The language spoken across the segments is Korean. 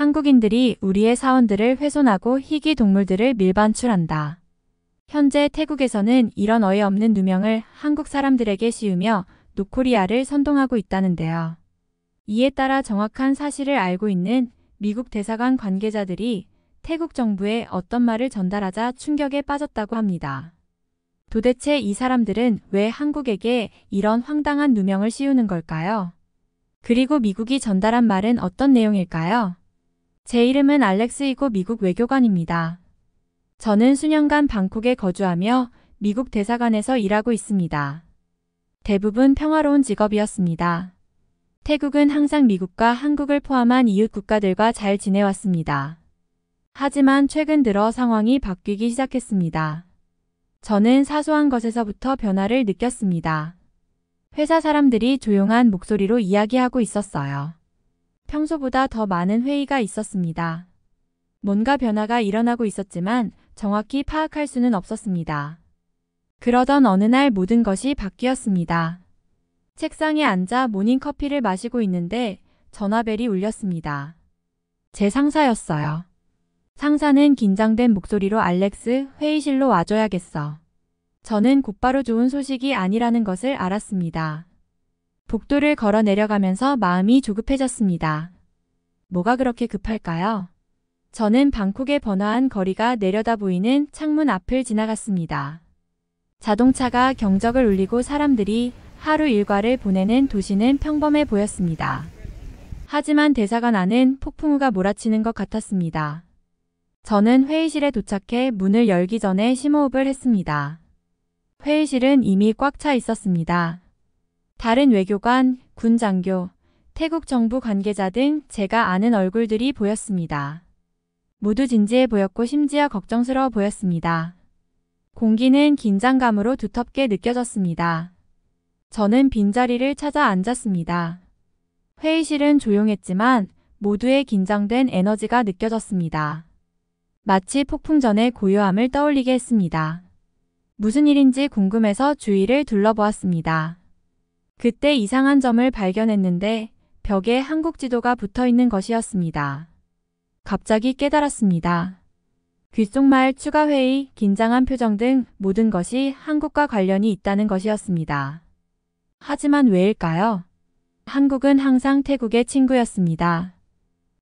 한국인들이 우리의 사원들을 훼손하고 희귀 동물들을 밀반출한다. 현재 태국에서는 이런 어이없는 누명을 한국 사람들에게 씌우며 노코리아를 선동하고 있다는데요. 이에 따라 정확한 사실을 알고 있는 미국 대사관 관계자들이 태국 정부에 어떤 말을 전달하자 충격에 빠졌다고 합니다. 도대체 이 사람들은 왜 한국에게 이런 황당한 누명을 씌우는 걸까요? 그리고 미국이 전달한 말은 어떤 내용일까요? 제 이름은 알렉스이고 미국 외교관입니다. 저는 수년간 방콕에 거주하며 미국 대사관에서 일하고 있습니다. 대부분 평화로운 직업이었습니다. 태국은 항상 미국과 한국을 포함한 이웃 국가들과 잘 지내왔습니다. 하지만 최근 들어 상황이 바뀌기 시작했습니다. 저는 사소한 것에서부터 변화를 느꼈습니다. 회사 사람들이 조용한 목소리로 이야기하고 있었어요. 평소보다 더 많은 회의가 있었습니다. 뭔가 변화가 일어나고 있었지만 정확히 파악할 수는 없었습니다. 그러던 어느 날 모든 것이 바뀌었습니다. 책상에 앉아 모닝커피를 마시고 있는데 전화벨이 울렸습니다. 제 상사였어요. 상사는 긴장된 목소리로 알렉스, 회의실로 와줘야겠어. 저는 곧바로 좋은 소식이 아니라는 것을 알았습니다. 복도를 걸어 내려가면서 마음이 조급해졌습니다. 뭐가 그렇게 급할까요? 저는 방콕의 번화한 거리가 내려다 보이는 창문 앞을 지나갔습니다. 자동차가 경적을 울리고 사람들이 하루 일과를 보내는 도시는 평범해 보였습니다. 하지만 대사관 안은 폭풍우가 몰아치는 것 같았습니다. 저는 회의실에 도착해 문을 열기 전에 심호흡을 했습니다. 회의실은 이미 꽉 차 있었습니다. 다른 외교관, 군 장교, 태국 정부 관계자 등 제가 아는 얼굴들이 보였습니다. 모두 진지해 보였고 심지어 걱정스러워 보였습니다. 공기는 긴장감으로 두텁게 느껴졌습니다. 저는 빈자리를 찾아 앉았습니다. 회의실은 조용했지만 모두의 긴장된 에너지가 느껴졌습니다. 마치 폭풍 전의 고요함을 떠올리게 했습니다. 무슨 일인지 궁금해서 주위를 둘러보았습니다. 그때 이상한 점을 발견했는데 벽에 한국 지도가 붙어 있는 것이었습니다. 갑자기 깨달았습니다. 귓속말, 추가 회의, 긴장한 표정 등 모든 것이 한국과 관련이 있다는 것이었습니다. 하지만 왜일까요? 한국은 항상 태국의 친구였습니다.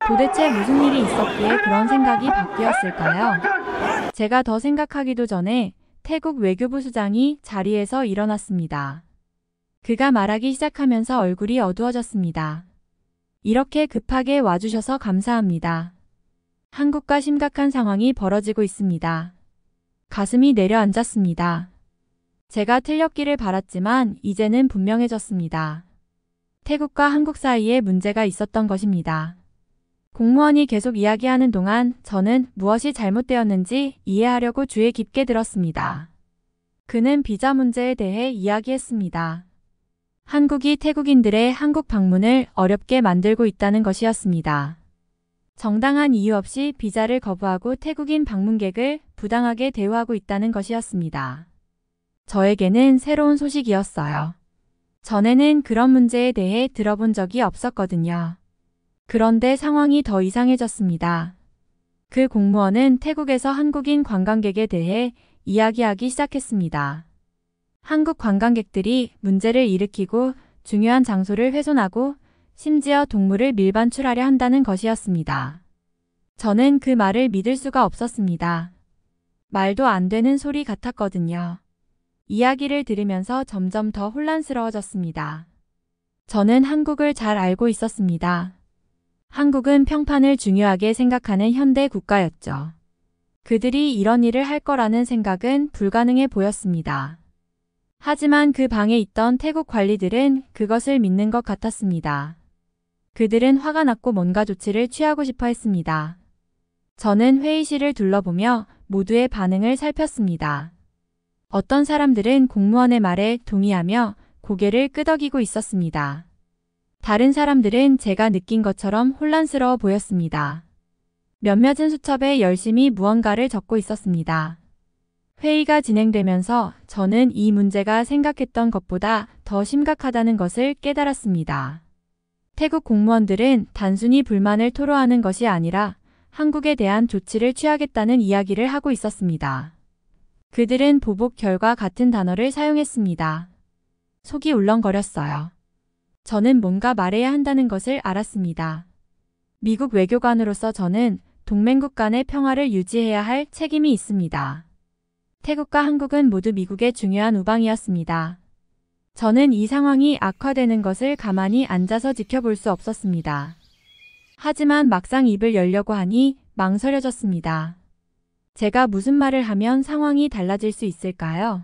도대체 무슨 일이 있었기에 그런 생각이 바뀌었을까요? 제가 더 생각하기도 전에 태국 외교부 수장이 자리에서 일어났습니다. 그가 말하기 시작하면서 얼굴이 어두워졌습니다. 이렇게 급하게 와주셔서 감사합니다. 한국과 심각한 상황이 벌어지고 있습니다. 가슴이 내려앉았습니다. 제가 틀렸기를 바랐지만 이제는 분명해졌습니다. 태국과 한국 사이에 문제가 있었던 것입니다. 공무원이 계속 이야기하는 동안 저는 무엇이 잘못되었는지 이해하려고 주에 깊게 들었습니다. 그는 비자 문제에 대해 이야기했습니다. 한국이 태국인들의 한국 방문을 어렵게 만들고 있다는 것이었습니다. 정당한 이유 없이 비자를 거부하고 태국인 방문객을 부당하게 대우하고 있다는 것이었습니다. 저에게는 새로운 소식이었어요. 전에는 그런 문제에 대해 들어본 적이 없었거든요. 그런데 상황이 더 이상해졌습니다. 그 공무원은 태국에서 한국인 관광객에 대해 이야기하기 시작했습니다. 한국 관광객들이 문제를 일으키고 중요한 장소를 훼손하고 심지어 동물을 밀반출하려 한다는 것이었습니다. 저는 그 말을 믿을 수가 없었습니다. 말도 안 되는 소리 같았거든요. 이야기를 들으면서 점점 더 혼란스러워졌습니다. 저는 한국을 잘 알고 있었습니다. 한국은 평판을 중요하게 생각하는 현대 국가였죠. 그들이 이런 일을 할 거라는 생각은 불가능해 보였습니다. 하지만 그 방에 있던 태국 관리들은 그것을 믿는 것 같았습니다. 그들은 화가 났고 뭔가 조치를 취하고 싶어 했습니다. 저는 회의실을 둘러보며 모두의 반응을 살폈습니다. 어떤 사람들은 공무원의 말에 동의하며 고개를 끄덕이고 있었습니다. 다른 사람들은 제가 느낀 것처럼 혼란스러워 보였습니다. 몇몇은 수첩에 열심히 무언가를 적고 있었습니다. 회의가 진행되면서 저는 이 문제가 생각했던 것보다 더 심각하다는 것을 깨달았습니다. 태국 공무원들은 단순히 불만을 토로하는 것이 아니라 한국에 대한 조치를 취하겠다는 이야기를 하고 있었습니다. 그들은 보복 결과 같은 단어를 사용했습니다. 속이 울렁거렸어요. 저는 뭔가 말해야 한다는 것을 알았습니다. 미국 외교관으로서 저는 동맹국 간의 평화를 유지해야 할 책임이 있습니다. 태국과 한국은 모두 미국의 중요한 우방이었습니다. 저는 이 상황이 악화되는 것을 가만히 앉아서 지켜볼 수 없었습니다. 하지만 막상 입을 열려고 하니 망설여졌습니다. 제가 무슨 말을 하면 상황이 달라질 수 있을까요?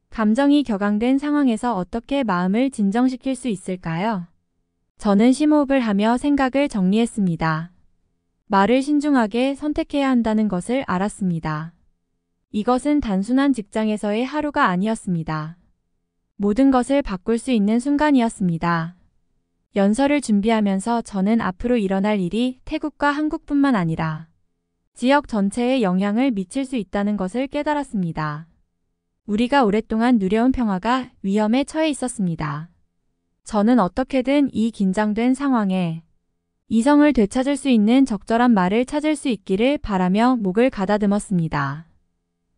감정이 격앙된 상황에서 어떻게 마음을 진정시킬 수 있을까요? 저는 심호흡을 하며 생각을 정리했습니다. 말을 신중하게 선택해야 한다는 것을 알았습니다. 이것은 단순한 직장에서의 하루가 아니었습니다. 모든 것을 바꿀 수 있는 순간이었습니다. 연설을 준비하면서 저는 앞으로 일어날 일이 태국과 한국뿐만 아니라 지역 전체에 영향을 미칠 수 있다는 것을 깨달았습니다. 우리가 오랫동안 누려온 평화가 위험에 처해 있었습니다. 저는 어떻게든 이 긴장된 상황에 이성을 되찾을 수 있는 적절한 말을 찾을 수 있기를 바라며 목을 가다듬었습니다.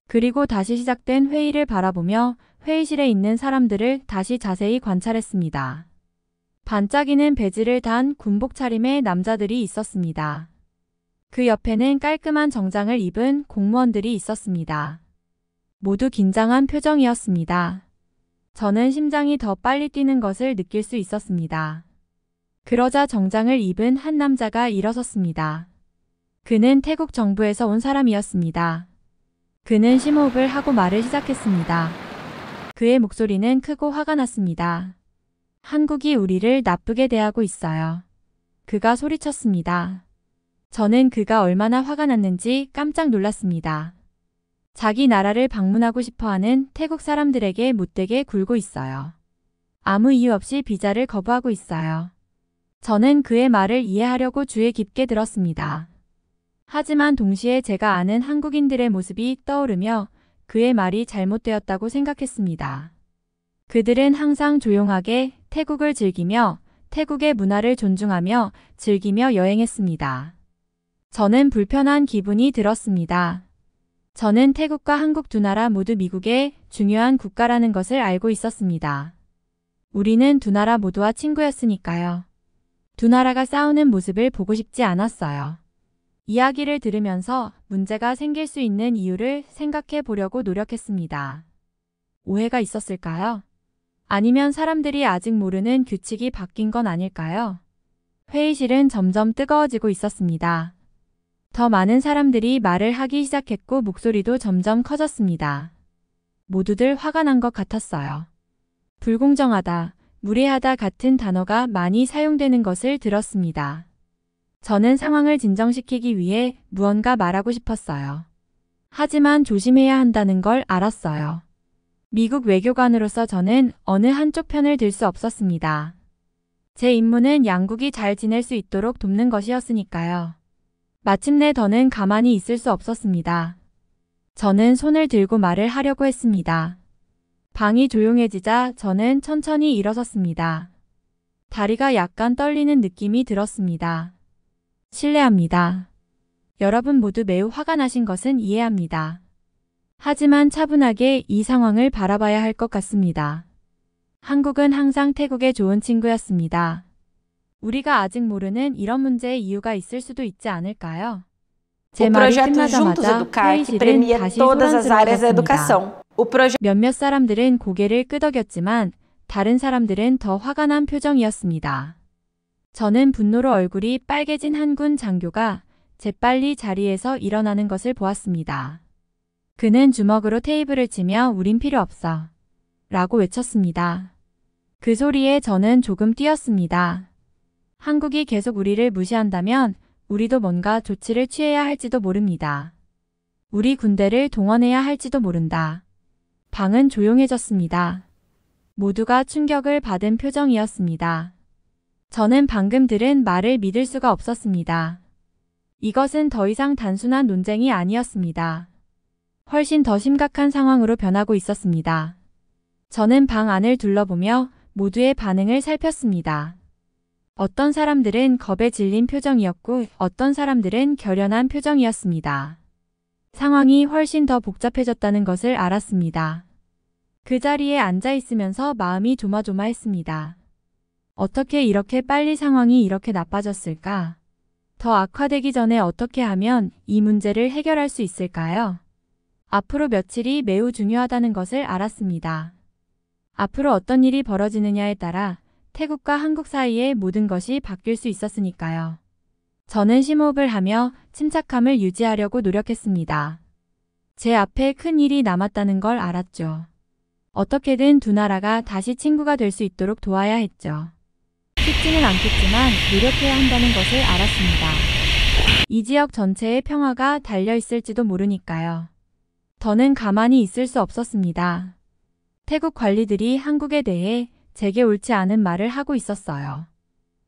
그리고 다시 시작된 회의를 바라보며 회의실에 있는 사람들을 다시 자세히 관찰했습니다. 반짝이는 배지를 단 군복 차림의 남자들이 있었습니다. 그 옆에는 깔끔한 정장을 입은 공무원들이 있었습니다. 모두 긴장한 표정이었습니다. 저는 심장이 더 빨리 뛰는 것을 느낄 수 있었습니다. 그러자 정장을 입은 한 남자가 일어섰습니다. 그는 태국 정부에서 온 사람이었습니다. 그는 심호흡을 하고 말을 시작했습니다. 그의 목소리는 크고 화가 났습니다. 한국이 우리를 나쁘게 대하고 있어요. 그가 소리쳤습니다. 저는 그가 얼마나 화가 났는지 깜짝 놀랐습니다. 자기 나라를 방문하고 싶어하는 태국 사람들에게 못되게 굴고 있어요. 아무 이유 없이 비자를 거부하고 있어요. 저는 그의 말을 이해하려고 주의 깊게 들었습니다. 하지만 동시에 제가 아는 한국인들의 모습이 떠오르며 그의 말이 잘못되었다고 생각했습니다. 그들은 항상 조용하게 태국을 즐기며 태국의 문화를 존중하며 즐기며 여행했습니다. 저는 불편한 기분이 들었습니다. 저는 태국과 한국 두 나라 모두 미국의 중요한 국가라는 것을 알고 있었습니다. 우리는 두 나라 모두와 친구였으니까요. 두 나라가 싸우는 모습을 보고 싶지 않았어요. 이야기를 들으면서 문제가 생길 수 있는 이유를 생각해 보려고 노력했습니다. 오해가 있었을까요? 아니면 사람들이 아직 모르는 규칙이 바뀐 건 아닐까요? 회의실은 점점 뜨거워지고 있었습니다. 더 많은 사람들이 말을 하기 시작했고 목소리도 점점 커졌습니다. 모두들 화가 난 것 같았어요. 불공정하다, 무례하다 같은 단어가 많이 사용되는 것을 들었습니다. 저는 상황을 진정시키기 위해 무언가 말하고 싶었어요. 하지만 조심해야 한다는 걸 알았어요. 미국 외교관으로서 저는 어느 한쪽 편을 들 수 없었습니다. 제 임무는 양국이 잘 지낼 수 있도록 돕는 것이었으니까요. 마침내 더는 가만히 있을 수 없었습니다. 저는 손을 들고 말을 하려고 했습니다. 방이 조용해지자 저는 천천히 일어섰습니다. 다리가 약간 떨리는 느낌이 들었습니다. 실례합니다. 여러분 모두 매우 화가 나신 것은 이해합니다. 하지만 차분하게 이 상황을 바라봐야 할 것 같습니다. 한국은 항상 태국의 좋은 친구였습니다. 우리가 아직 모르는 이런 문제의 이유가 있을 수도 있지 않을까요? 제 말이 끝나자마자 회의실은 다시 소란스러워졌습니다. 몇몇 사람들은 고개를 끄덕였지만 다른 사람들은 더 화가 난 표정이었습니다. 저는 분노로 얼굴이 빨개진 한 군 장교가 재빨리 자리에서 일어나는 것을 보았습니다. 그는 주먹으로 테이블을 치며 우린 필요 없어 라고 외쳤습니다. 그 소리에 저는 조금 뛰었습니다. 한국이 계속 우리를 무시한다면 우리도 뭔가 조치를 취해야 할지도 모릅니다. 우리 군대를 동원해야 할지도 모른다. 방은 조용해졌습니다. 모두가 충격을 받은 표정이었습니다. 저는 방금 들은 말을 믿을 수가 없었습니다. 이것은 더 이상 단순한 논쟁이 아니었습니다. 훨씬 더 심각한 상황으로 변하고 있었습니다. 저는 방 안을 둘러보며 모두의 반응을 살폈습니다. 어떤 사람들은 겁에 질린 표정이었고 어떤 사람들은 결연한 표정이었습니다. 상황이 훨씬 더 복잡해졌다는 것을 알았습니다. 그 자리에 앉아 있으면서 마음이 조마조마했습니다. 어떻게 이렇게 빨리 상황이 이렇게 나빠졌을까? 더 악화되기 전에 어떻게 하면 이 문제를 해결할 수 있을까요? 앞으로 며칠이 매우 중요하다는 것을 알았습니다. 앞으로 어떤 일이 벌어지느냐에 따라 태국과 한국 사이의 모든 것이 바뀔 수 있었으니까요. 저는 심호흡을 하며 침착함을 유지하려고 노력했습니다. 제 앞에 큰 일이 남았다는 걸 알았죠. 어떻게든 두 나라가 다시 친구가 될 수 있도록 도와야 했죠. 쉽지는 않겠지만 노력해야 한다는 것을 알았습니다. 이 지역 전체의 평화가 달려있을지도 모르니까요. 더는 가만히 있을 수 없었습니다. 태국 관리들이 한국에 대해 제게 옳지 않은 말을 하고 있었어요.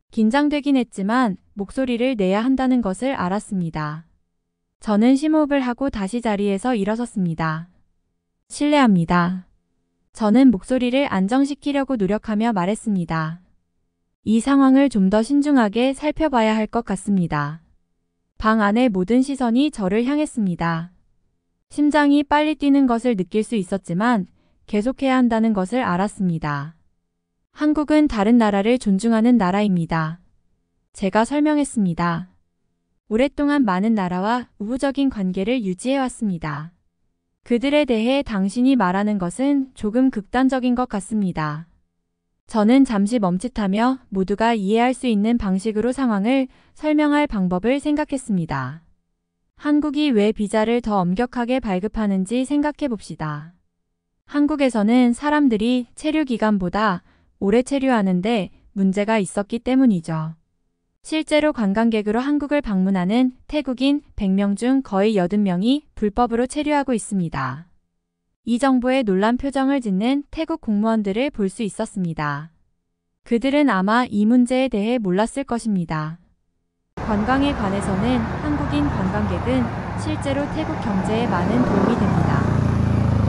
긴장되긴 했지만 목소리를 내야 한다는 것을 알았습니다. 저는 심호흡을 하고 다시 자리에서 일어섰습니다. 실례합니다. 저는 목소리를 안정시키려고 노력하며 말했습니다. 이 상황을 좀 더 신중하게 살펴봐야 할 것 같습니다. 방 안의 모든 시선이 저를 향했습니다. 심장이 빨리 뛰는 것을 느낄 수 있었지만 계속해야 한다는 것을 알았습니다. 한국은 다른 나라를 존중하는 나라입니다. 제가 설명했습니다. 오랫동안 많은 나라와 우호적인 관계를 유지해왔습니다. 그들에 대해 당신이 말하는 것은 조금 극단적인 것 같습니다. 저는 잠시 멈칫하며 모두가 이해할 수 있는 방식으로 상황을 설명할 방법을 생각했습니다. 한국이 왜 비자를 더 엄격하게 발급하는지 생각해 봅시다. 한국에서는 사람들이 체류 기간보다 오래 체류하는데 문제가 있었기 때문이죠. 실제로 관광객으로 한국을 방문하는 태국인 100명 중 거의 80명이 불법으로 체류하고 있습니다. 이 정보에 놀란 표정을 짓는 태국 공무원들을 볼 수 있었습니다. 그들은 아마 이 문제에 대해 몰랐을 것입니다. 관광에 관해서는 한국인 관광객은 실제로 태국 경제에 많은 도움이 됩니다.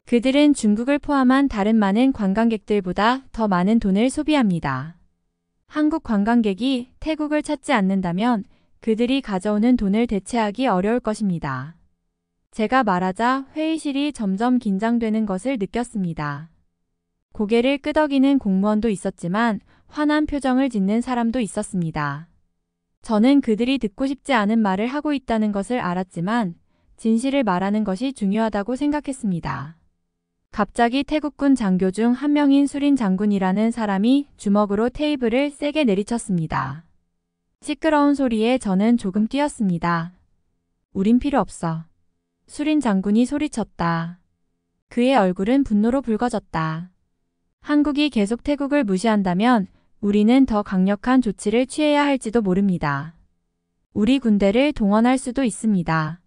그들은 중국을 포함한 다른 많은 관광객들보다 더 많은 돈을 소비합니다. 한국 관광객이 태국을 찾지 않는다면 그들이 가져오는 돈을 대체하기 어려울 것입니다. 제가 말하자 회의실이 점점 긴장되는 것을 느꼈습니다. 고개를 끄덕이는 공무원도 있었지만 화난 표정을 짓는 사람도 있었습니다. 저는 그들이 듣고 싶지 않은 말을 하고 있다는 것을 알았지만 진실을 말하는 것이 중요하다고 생각했습니다. 갑자기 태국군 장교 중 한 명인 수린 장군이라는 사람이 주먹으로 테이블을 세게 내리쳤습니다. 시끄러운 소리에 저는 조금 뛰었습니다. 우린 필요 없어. 수린 장군이 소리쳤다. 그의 얼굴은 분노로 붉어졌다. 한국이 계속 태국을 무시한다면 우리는 더 강력한 조치를 취해야 할지도 모릅니다. 우리 군대를 동원할 수도 있습니다.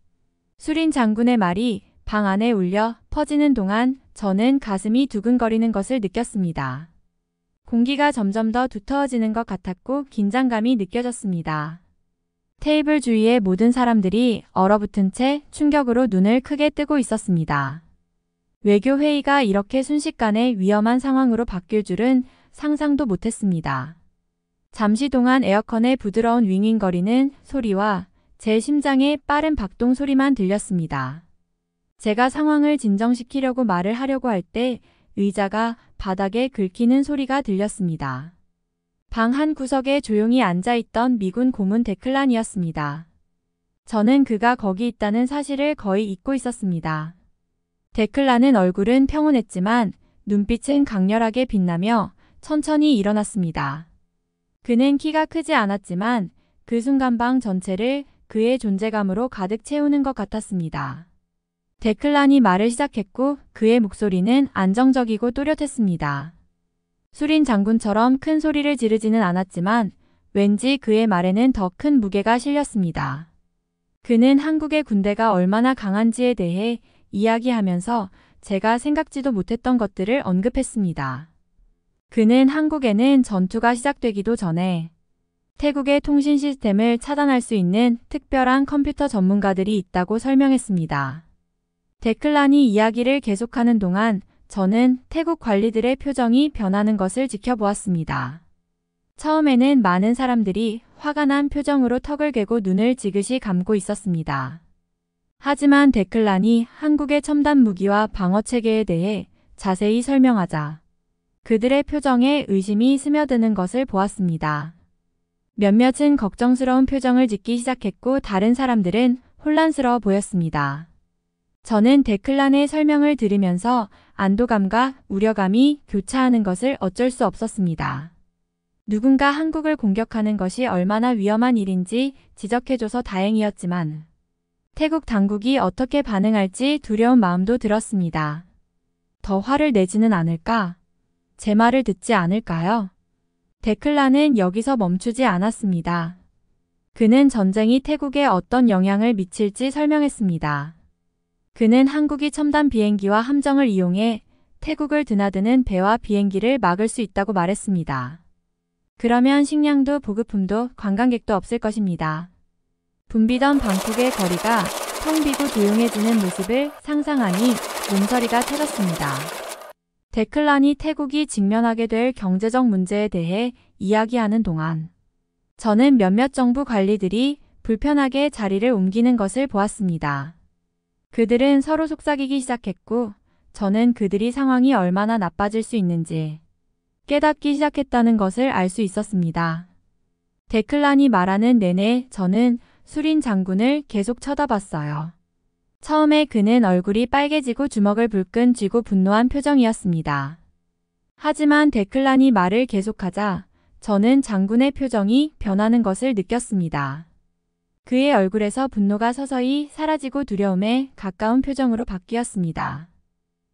수린 장군의 말이 방 안에 울려 퍼지는 동안 저는 가슴이 두근거리는 것을 느꼈습니다. 공기가 점점 더 두터워지는 것 같았고 긴장감이 느껴졌습니다. 테이블 주위의 모든 사람들이 얼어붙은 채 충격으로 눈을 크게 뜨고 있었습니다. 외교 회의가 이렇게 순식간에 위험한 상황으로 바뀔 줄은 상상도 못했습니다. 잠시 동안 에어컨의 부드러운 윙윙거리는 소리와 제 심장의 빠른 박동 소리만 들렸습니다. 제가 상황을 진정시키려고 말을 하려고 할 때 의자가 바닥에 긁히는 소리가 들렸습니다. 방 한 구석에 조용히 앉아있던 미군 고문 데클란이었습니다. 저는 그가 거기 있다는 사실을 거의 잊고 있었습니다. 데클란은 얼굴은 평온했지만 눈빛은 강렬하게 빛나며 천천히 일어났습니다. 그는 키가 크지 않았지만 그 순간 방 전체를 그의 존재감으로 가득 채우는 것 같았습니다. 데클란이 말을 시작했고 그의 목소리는 안정적이고 또렷했습니다. 수린 장군처럼 큰 소리를 지르지는 않았지만 왠지 그의 말에는 더 큰 무게가 실렸습니다. 그는 한국의 군대가 얼마나 강한지에 대해 이야기하면서 제가 생각지도 못했던 것들을 언급했습니다. 그는 한국에는 전투가 시작되기도 전에 태국의 통신 시스템을 차단할 수 있는 특별한 컴퓨터 전문가들이 있다고 설명했습니다. 데클란이 이야기를 계속하는 동안 저는 태국 관리들의 표정이 변하는 것을 지켜보았습니다. 처음에는 많은 사람들이 화가 난 표정으로 턱을 괴고 눈을 지그시 감고 있었습니다. 하지만 데클란이 한국의 첨단 무기와 방어 체계에 대해 자세히 설명하자 그들의 표정에 의심이 스며드는 것을 보았습니다. 몇몇은 걱정스러운 표정을 짓기 시작했고 다른 사람들은 혼란스러워 보였습니다. 저는 데클란의 설명을 들으면서 안도감과 우려감이 교차하는 것을 어쩔 수 없었습니다. 누군가 한국을 공격하는 것이 얼마나 위험한 일인지 지적해줘서 다행이었지만 태국 당국이 어떻게 반응할지 두려운 마음도 들었습니다. 더 화를 내지는 않을까? 제 말을 듣지 않을까요? 데클란은 여기서 멈추지 않았습니다. 그는 전쟁이 태국에 어떤 영향을 미칠지 설명했습니다. 그는 한국이 첨단 비행기와 함정을 이용해 태국을 드나드는 배와 비행기를 막을 수 있다고 말했습니다. 그러면 식량도 보급품도 관광객도 없을 것입니다. 붐비던 방콕의 거리가 텅 비고 조용해지는 모습을 상상하니 몸서리가 터졌습니다. 데클란이 태국이 직면하게 될 경제적 문제에 대해 이야기하는 동안 저는 몇몇 정부 관리들이 불편하게 자리를 옮기는 것을 보았습니다. 그들은 서로 속삭이기 시작했고 저는 그들이 상황이 얼마나 나빠질 수 있는지 깨닫기 시작했다는 것을 알 수 있었습니다. 데클란이 말하는 내내 저는 수린 장군을 계속 쳐다봤어요. 처음에 그는 얼굴이 빨개지고 주먹을 불끈 쥐고 분노한 표정이었습니다. 하지만 데클란이 말을 계속하자 저는 장군의 표정이 변하는 것을 느꼈습니다. 그의 얼굴에서 분노가 서서히 사라지고 두려움에 가까운 표정으로 바뀌었습니다.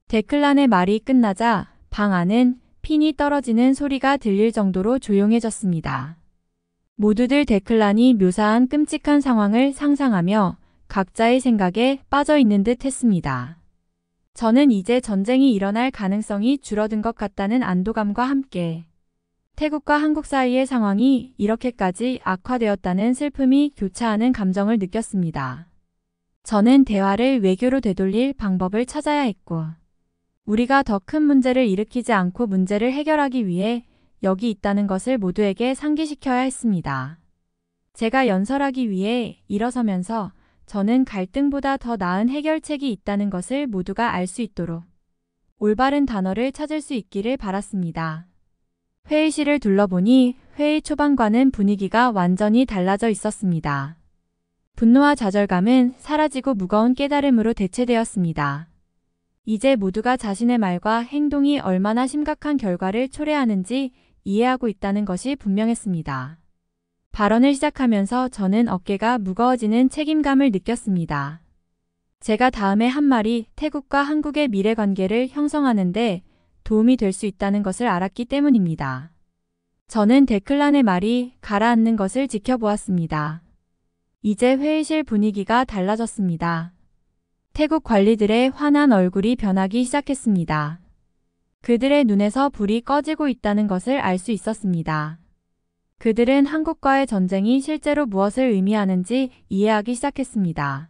데클란의 말이 끝나자 방 안은 핀이 떨어지는 소리가 들릴 정도로 조용해졌습니다. 모두들 데클란이 묘사한 끔찍한 상황을 상상하며 각자의 생각에 빠져 있는 듯 했습니다. 저는 이제 전쟁이 일어날 가능성이 줄어든 것 같다는 안도감과 함께 태국과 한국 사이의 상황이 이렇게까지 악화되었다는 슬픔이 교차하는 감정을 느꼈습니다. 저는 대화를 외교로 되돌릴 방법을 찾아야 했고 우리가 더 큰 문제를 일으키지 않고 문제를 해결하기 위해 여기 있다는 것을 모두에게 상기시켜야 했습니다. 제가 연설하기 위해 일어서면서 저는 갈등보다 더 나은 해결책이 있다는 것을 모두가 알 수 있도록 올바른 단어를 찾을 수 있기를 바랐습니다. 회의실을 둘러보니 회의 초반과는 분위기가 완전히 달라져 있었습니다. 분노와 좌절감은 사라지고 무거운 깨달음으로 대체되었습니다. 이제 모두가 자신의 말과 행동이 얼마나 심각한 결과를 초래하는지 이해하고 있다는 것이 분명했습니다. 발언을 시작하면서 저는 어깨가 무거워지는 책임감을 느꼈습니다. 제가 다음에 한 말이 태국과 한국의 미래 관계를 형성하는데 도움이 될 수 있다는 것을 알았기 때문입니다. 저는 데클란의 말이 가라앉는 것을 지켜보았습니다. 이제 회의실 분위기가 달라졌습니다. 태국 관리들의 환한 얼굴이 변하기 시작했습니다. 그들의 눈에서 불이 꺼지고 있다는 것을 알 수 있었습니다. 그들은 한국과의 전쟁이 실제로 무엇을 의미하는지 이해하기 시작했습니다.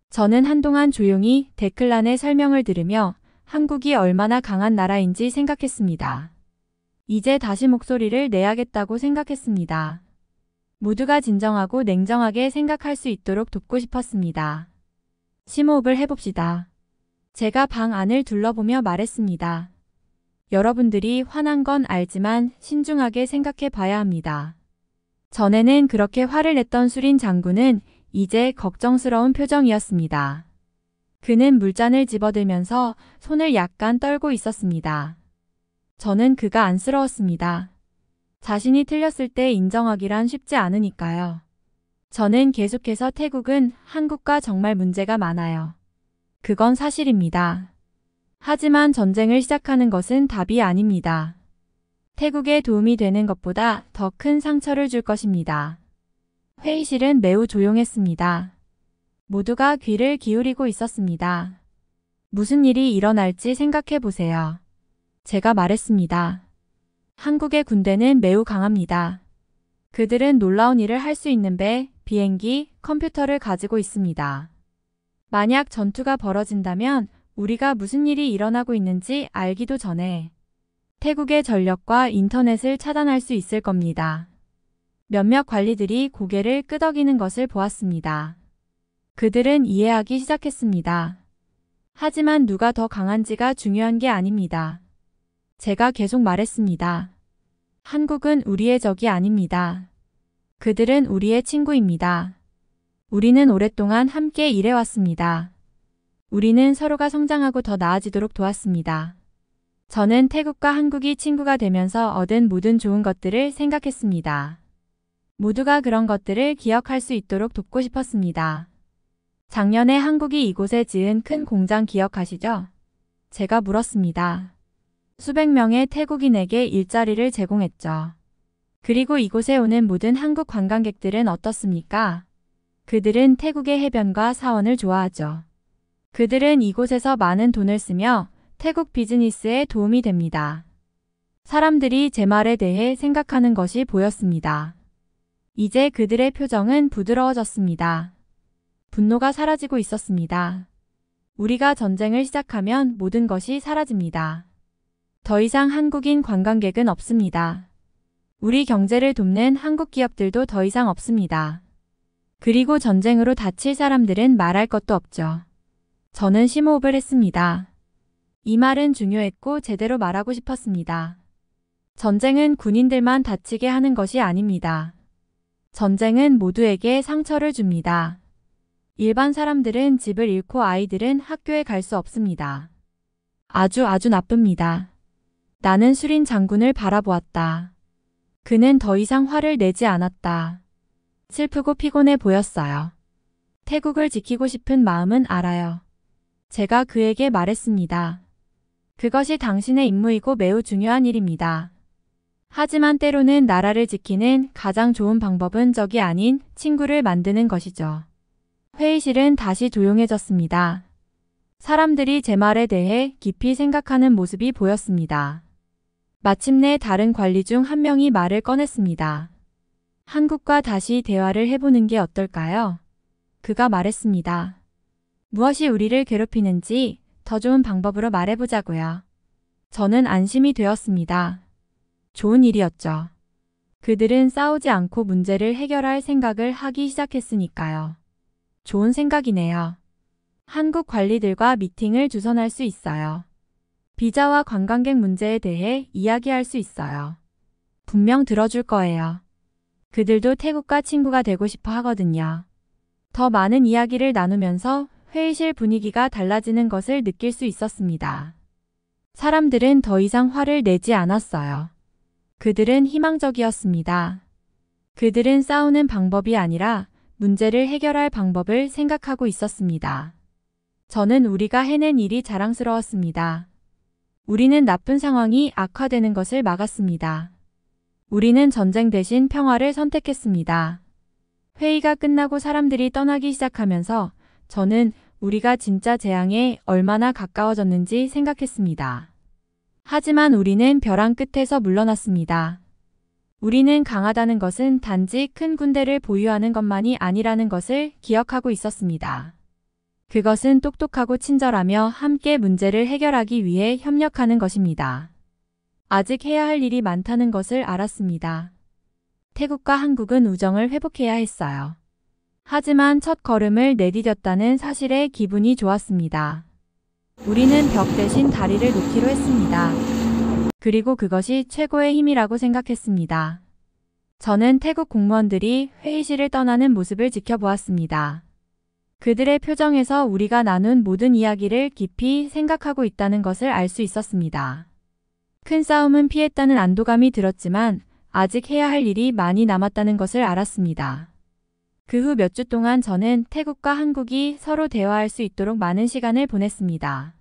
저는 한동안 조용히 데클란의 설명을 들으며 한국이 얼마나 강한 나라인지 생각했습니다. 이제 다시 목소리를 내야겠다고 생각했습니다. 모두가 진정하고 냉정하게 생각할 수 있도록 돕고 싶었습니다. 심호흡을 해봅시다. 제가 방 안을 둘러보며 말했습니다. 여러분들이 화난 건 알지만 신중하게 생각해 봐야 합니다. 전에는 그렇게 화를 냈던 수린 장군은 이제 걱정스러운 표정이었습니다. 그는 물잔을 집어들면서 손을 약간 떨고 있었습니다. 저는 그가 안쓰러웠습니다. 자신이 틀렸을 때 인정하기란 쉽지 않으니까요. 저는 계속해서 태국은 한국과 정말 문제가 많아요. 그건 사실입니다. 하지만 전쟁을 시작하는 것은 답이 아닙니다. 태국에 도움이 되는 것보다 더 큰 상처를 줄 것입니다. 회의실은 매우 조용했습니다. 모두가 귀를 기울이고 있었습니다. 무슨 일이 일어날지 생각해 보세요. 제가 말했습니다. 한국의 군대는 매우 강합니다. 그들은 놀라운 일을 할 수 있는 배, 비행기, 컴퓨터를 가지고 있습니다. 만약 전투가 벌어진다면 우리가 무슨 일이 일어나고 있는지 알기도 전에 태국의 전력과 인터넷을 차단할 수 있을 겁니다. 몇몇 관리들이 고개를 끄덕이는 것을 보았습니다. 그들은 이해하기 시작했습니다. 하지만 누가 더 강한지가 중요한 게 아닙니다. 제가 계속 말했습니다. 한국은 우리의 적이 아닙니다. 그들은 우리의 친구입니다. 우리는 오랫동안 함께 일해왔습니다. 우리는 서로가 성장하고 더 나아지도록 도왔습니다. 저는 태국과 한국이 친구가 되면서 얻은 모든 좋은 것들을 생각했습니다. 모두가 그런 것들을 기억할 수 있도록 돕고 싶었습니다. 작년에 한국이 이곳에 지은 큰 공장 기억하시죠? 제가 물었습니다. 수백 명의 태국인에게 일자리를 제공했죠. 그리고 이곳에 오는 모든 한국 관광객들은 어떻습니까? 그들은 태국의 해변과 사원을 좋아하죠. 그들은 이곳에서 많은 돈을 쓰며 태국 비즈니스에 도움이 됩니다. 사람들이 제 말에 대해 생각하는 것이 보였습니다. 이제 그들의 표정은 부드러워졌습니다. 분노가 사라지고 있었습니다. 우리가 전쟁을 시작하면 모든 것이 사라집니다. 더 이상 한국인 관광객은 없습니다. 우리 경제를 돕는 한국 기업들도 더 이상 없습니다. 그리고 전쟁으로 다칠 사람들은 말할 것도 없죠. 저는 심호흡을 했습니다. 이 말은 중요했고 제대로 말하고 싶었습니다. 전쟁은 군인들만 다치게 하는 것이 아닙니다. 전쟁은 모두에게 상처를 줍니다. 일반 사람들은 집을 잃고 아이들은 학교에 갈 수 없습니다. 아주 나쁩니다. 나는 수린 장군을 바라보았다. 그는 더 이상 화를 내지 않았다. 슬프고 피곤해 보였어요. 태국을 지키고 싶은 마음은 알아요. 제가 그에게 말했습니다. 그것이 당신의 임무이고 매우 중요한 일입니다. 하지만 때로는 나라를 지키는 가장 좋은 방법은 적이 아닌 친구를 만드는 것이죠. 회의실은 다시 조용해졌습니다. 사람들이 제 말에 대해 깊이 생각하는 모습이 보였습니다. 마침내 다른 관리 중 한 명이 말을 꺼냈습니다. 한국과 다시 대화를 해보는 게 어떨까요? 그가 말했습니다. 무엇이 우리를 괴롭히는지 더 좋은 방법으로 말해보자고요. 저는 안심이 되었습니다. 좋은 일이었죠. 그들은 싸우지 않고 문제를 해결할 생각을 하기 시작했으니까요. 좋은 생각이네요. 한국 관리들과 미팅을 주선할 수 있어요. 비자와 관광객 문제에 대해 이야기할 수 있어요. 분명 들어줄 거예요. 그들도 태국과 친구가 되고 싶어 하거든요. 더 많은 이야기를 나누면서 회의실 분위기가 달라지는 것을 느낄 수 있었습니다. 사람들은 더 이상 화를 내지 않았어요. 그들은 희망적이었습니다. 그들은 싸우는 방법이 아니라 문제를 해결할 방법을 생각하고 있었습니다. 저는 우리가 해낸 일이 자랑스러웠습니다. 우리는 나쁜 상황이 악화되는 것을 막았습니다. 우리는 전쟁 대신 평화를 선택했습니다. 회의가 끝나고 사람들이 떠나기 시작하면서 저는 우리가 진짜 재앙에 얼마나 가까워졌는지 생각했습니다. 하지만 우리는 벼랑 끝에서 물러났습니다. 우리는 강하다는 것은 단지 큰 군대를 보유하는 것만이 아니라는 것을 기억하고 있었습니다. 그것은 똑똑하고 친절하며 함께 문제를 해결하기 위해 협력하는 것입니다. 아직 해야 할 일이 많다는 것을 알았습니다. 태국과 한국은 우정을 회복해야 했어요. 하지만 첫 걸음을 내디뎠다는 사실에 기분이 좋았습니다. 우리는 벽 대신 다리를 놓기로 했습니다. 그리고 그것이 최고의 힘이라고 생각했습니다. 저는 태국 공무원들이 회의실을 떠나는 모습을 지켜보았습니다. 그들의 표정에서 우리가 나눈 모든 이야기를 깊이 생각하고 있다는 것을 알 수 있었습니다. 큰 싸움은 피했다는 안도감이 들었지만 아직 해야 할 일이 많이 남았다는 것을 알았습니다. 그 후 몇 주 동안 저는 태국과 한국이 서로 대화할 수 있도록 많은 시간을 보냈습니다.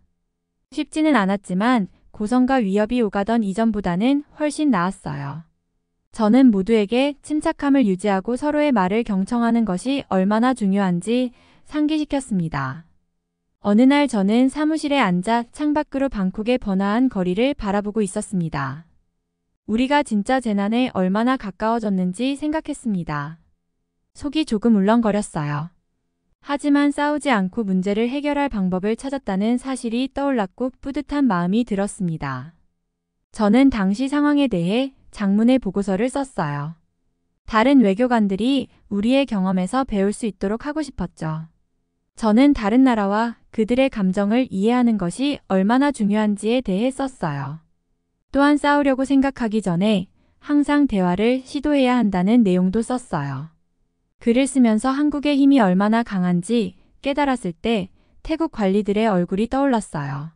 쉽지는 않았지만 고성과 위협이 오가던 이전보다는 훨씬 나았어요. 저는 모두에게 침착함을 유지하고 서로의 말을 경청하는 것이 얼마나 중요한지 상기시켰습니다. 어느 날 저는 사무실에 앉아 창밖으로 방콕의 번화한 거리를 바라보고 있었습니다. 우리가 진짜 재난에 얼마나 가까워졌는지 생각했습니다. 속이 조금 울렁거렸어요. 하지만 싸우지 않고 문제를 해결할 방법을 찾았다는 사실이 떠올랐고 뿌듯한 마음이 들었습니다. 저는 당시 상황에 대해 장문의 보고서를 썼어요. 다른 외교관들이 우리의 경험에서 배울 수 있도록 하고 싶었죠. 저는 다른 나라와 그들의 감정을 이해하는 것이 얼마나 중요한지에 대해 썼어요. 또한 싸우려고 생각하기 전에 항상 대화를 시도해야 한다는 내용도 썼어요. 글을 쓰면서 한국의 힘이 얼마나 강한지 깨달았을 때 태국 관리들의 얼굴이 떠올랐어요.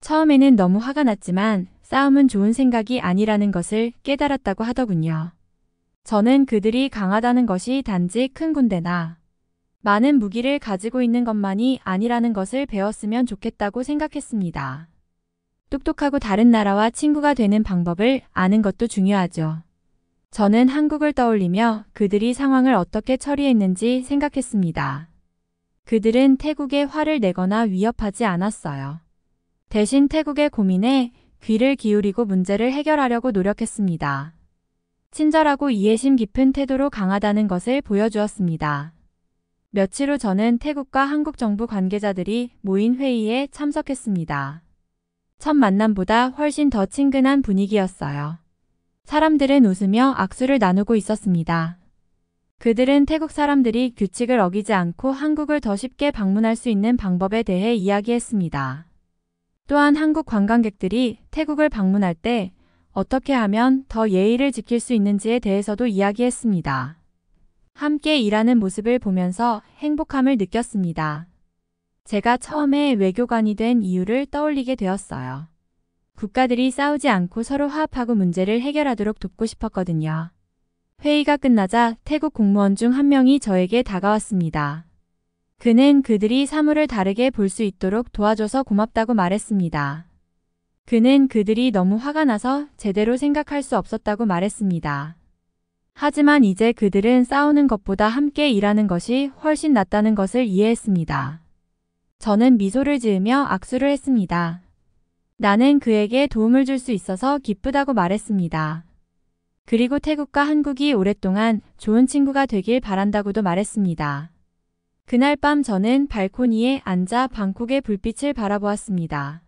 처음에는 너무 화가 났지만 싸움은 좋은 생각이 아니라는 것을 깨달았다고 하더군요. 저는 그들이 강하다는 것이 단지 큰 군대나 많은 무기를 가지고 있는 것만이 아니라는 것을 배웠으면 좋겠다고 생각했습니다. 똑똑하고 다른 나라와 친구가 되는 방법을 아는 것도 중요하죠. 저는 한국을 떠올리며 그들이 상황을 어떻게 처리했는지 생각했습니다. 그들은 태국에 화를 내거나 위협하지 않았어요. 대신 태국의 고민에 귀를 기울이고 문제를 해결하려고 노력했습니다. 친절하고 이해심 깊은 태도로 강하다는 것을 보여주었습니다. 며칠 후 저는 태국과 한국 정부 관계자들이 모인 회의에 참석했습니다. 첫 만남보다 훨씬 더 친근한 분위기였어요. 사람들은 웃으며 악수를 나누고 있었습니다. 그들은 태국 사람들이 규칙을 어기지 않고 한국을 더 쉽게 방문할 수 있는 방법에 대해 이야기했습니다. 또한 한국 관광객들이 태국을 방문할 때 어떻게 하면 더 예의를 지킬 수 있는지에 대해서도 이야기했습니다. 함께 일하는 모습을 보면서 행복함을 느꼈습니다. 제가 처음에 외교관이 된 이유를 떠올리게 되었어요. 국가들이 싸우지 않고 서로 화합하고 문제를 해결하도록 돕고 싶었거든요. 회의가 끝나자 태국 공무원 중 한 명이 저에게 다가왔습니다. 그는 그들이 사물을 다르게 볼 수 있도록 도와줘서 고맙다고 말했습니다. 그는 그들이 너무 화가 나서 제대로 생각할 수 없었다고 말했습니다. 하지만 이제 그들은 싸우는 것보다 함께 일하는 것이 훨씬 낫다는 것을 이해했습니다. 저는 미소를 지으며 악수를 했습니다. 나는 그에게 도움을 줄 수 있어서 기쁘다고 말했습니다. 그리고 태국과 한국이 오랫동안 좋은 친구가 되길 바란다고도 말했습니다. 그날 밤 저는 발코니에 앉아 방콕의 불빛을 바라보았습니다.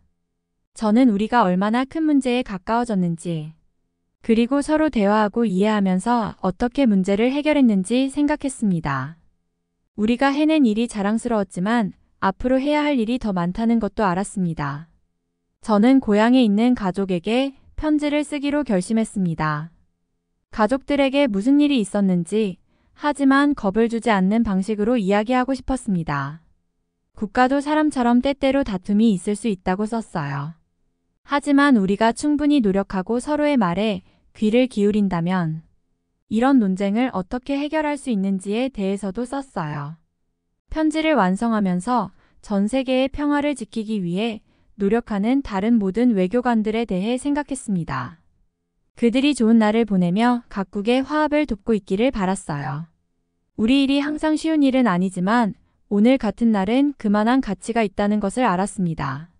저는 우리가 얼마나 큰 문제에 가까워졌는지, 그리고 서로 대화하고 이해하면서 어떻게 문제를 해결했는지 생각했습니다. 우리가 해낸 일이 자랑스러웠지만 앞으로 해야 할 일이 더 많다는 것도 알았습니다. 저는 고향에 있는 가족에게 편지를 쓰기로 결심했습니다. 가족들에게 무슨 일이 있었는지, 하지만 겁을 주지 않는 방식으로 이야기하고 싶었습니다. 국가도 사람처럼 때때로 다툼이 있을 수 있다고 썼어요. 하지만 우리가 충분히 노력하고 서로의 말에 귀를 기울인다면 이런 논쟁을 어떻게 해결할 수 있는지에 대해서도 썼어요. 편지를 완성하면서 전 세계의 평화를 지키기 위해 노력하는 다른 모든 외교관들에 대해 생각했습니다. 그들이 좋은 날을 보내며 각국의 화합을 돕고 있기를 바랐어요. 우리 일이 항상 쉬운 일은 아니지만 오늘 같은 날은 그만한 가치가 있다는 것을 알았습니다.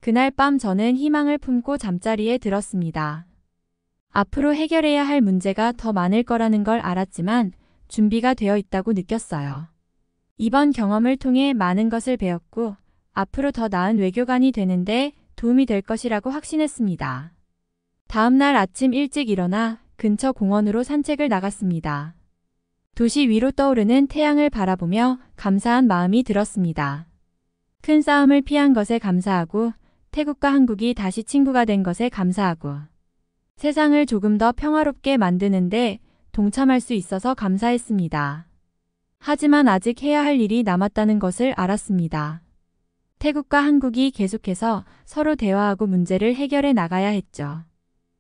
그날 밤 저는 희망을 품고 잠자리에 들었습니다. 앞으로 해결해야 할 문제가 더 많을 거라는 걸 알았지만 준비가 되어 있다고 느꼈어요. 이번 경험을 통해 많은 것을 배웠고 앞으로 더 나은 외교관이 되는데 도움이 될 것이라고 확신했습니다. 다음 날 아침 일찍 일어나 근처 공원으로 산책을 나갔습니다. 도시 위로 떠오르는 태양을 바라보며 감사한 마음이 들었습니다. 큰 싸움을 피한 것에 감사하고 태국과 한국이 다시 친구가 된 것에 감사하고 세상을 조금 더 평화롭게 만드는데 동참할 수 있어서 감사했습니다. 하지만 아직 해야 할 일이 남았다는 것을 알았습니다. 태국과 한국이 계속해서 서로 대화하고 문제를 해결해 나가야 했죠.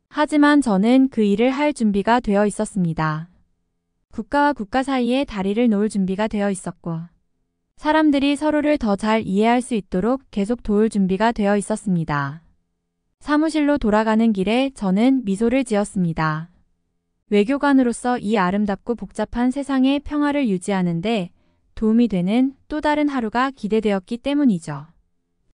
하지만 저는 그 일을 할 준비가 되어 있었습니다. 국가와 국가 사이에 다리를 놓을 준비가 되어 있었고 사람들이 서로를 더 잘 이해할 수 있도록 계속 도울 준비가 되어 있었습니다. 사무실로 돌아가는 길에 저는 미소를 지었습니다. 외교관으로서 이 아름답고 복잡한 세상의 평화를 유지하는 데 도움이 되는 또 다른 하루가 기대되었기 때문이죠.